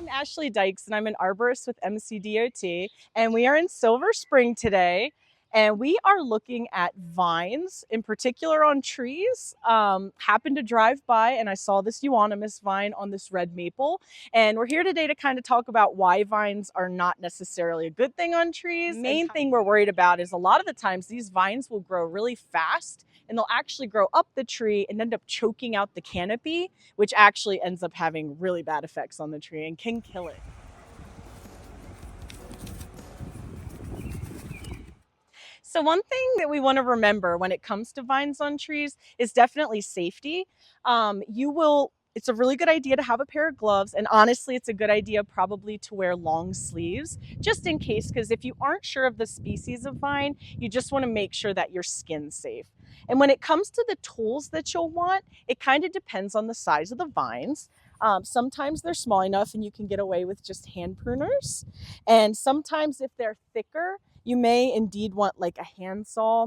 I'm Ashley Dykes, and I'm an arborist with MCDOT, and we are in Silver Spring today, and we are looking at vines, in particular on trees. Happened to drive by, and I saw this euonymus vine on this red maple, and we're here today to kind of talk about why vines are not necessarily a good thing on trees. Main thing we're worried about is a lot of the times these vines will grow really fast, and they'll actually grow up the tree and end up choking out the canopy, which actually ends up having really bad effects on the tree and can kill it. So one thing that we want to remember when it comes to vines on trees is definitely safety. It's a really good idea to have a pair of gloves, and honestly, it's a good idea probably to wear long sleeves just in case, because if you aren't sure of the species of vine, you just want to make sure that your skin's safe. And when it comes to the tools that you'll want, it kind of depends on the size of the vines. Sometimes they're small enough and you can get away with just hand pruners. And sometimes if they're thicker, you may indeed want like a handsaw.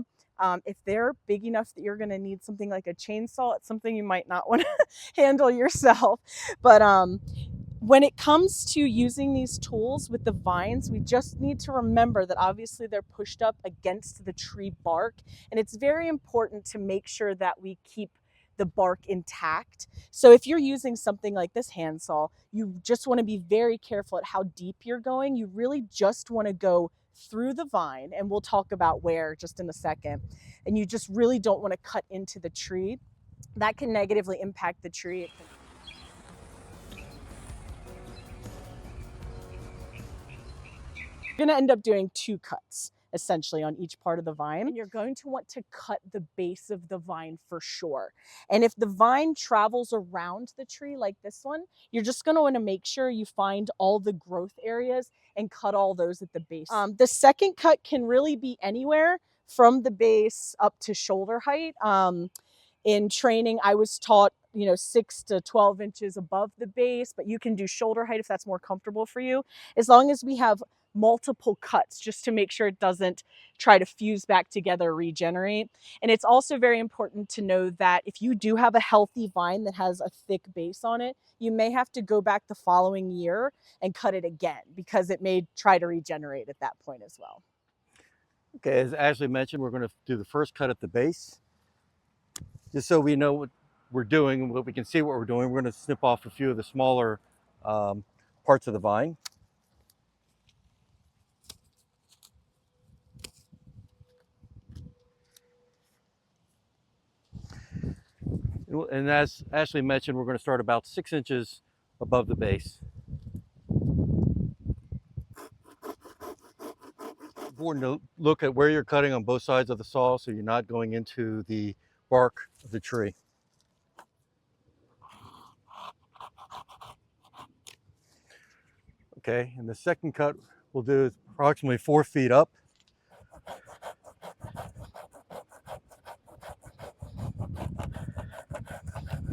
If they're big enough that you're going to need something like a chainsaw, it's something you might not want to handle yourself. But when it comes to using these tools with the vines, we just need to remember that obviously they're pushed up against the tree bark, and it's very important to make sure that we keep the bark intact. So if you're using something like this handsaw, you just want to be very careful at how deep you're going. You really just want to go through the vine, and we'll talk about where just in a second. And you just really don't want to cut into the tree. That can negatively impact the tree. You're going to end up doing two cuts essentially on each part of the vine, and you're going to want to cut the base of the vine for sure. And if the vine travels around the tree like this one, you're just going to want to make sure you find all the growth areas and cut all those at the base. The second cut can really be anywhere from the base up to shoulder height. In training, I was taught 6 to 12 inches above the base, but you can do shoulder height if that's more comfortable for you, as long as we have multiple cuts just to make sure it doesn't try to fuse back together, regenerate. And it's also very important to know that if you do have a healthy vine that has a thick base on it, you may have to go back the following year and cut it again because it may try to regenerate at that point as well. Okay, as Ashley mentioned, we're going to do the first cut at the base. Just so we know what we're doing and what we can see what we're doing, we're going to snip off a few of the smaller parts of the vine. And as Ashley mentioned, we're going to start about 6 inches above the base. Important to look at where you're cutting on both sides of the saw so you're not going into the bark of the tree. Okay, and the second cut we'll do is approximately 4 feet up.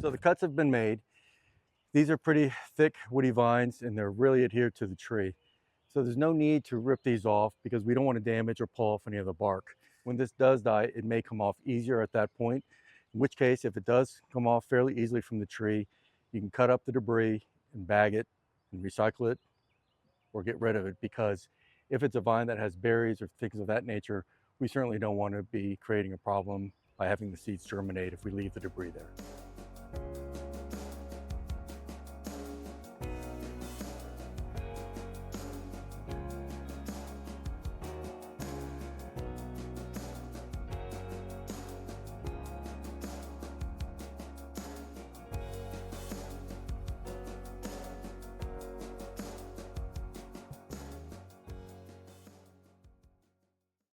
So the cuts have been made. These are pretty thick woody vines and they're really adhered to the tree. So there's no need to rip these off because we don't want to damage or pull off any of the bark. When this does die, it may come off easier at that point, in which case if it does come off fairly easily from the tree, you can cut up the debris and bag it and recycle it or get rid of it, because if it's a vine that has berries or things of that nature, we certainly don't want to be creating a problem by having the seeds germinate if we leave the debris there.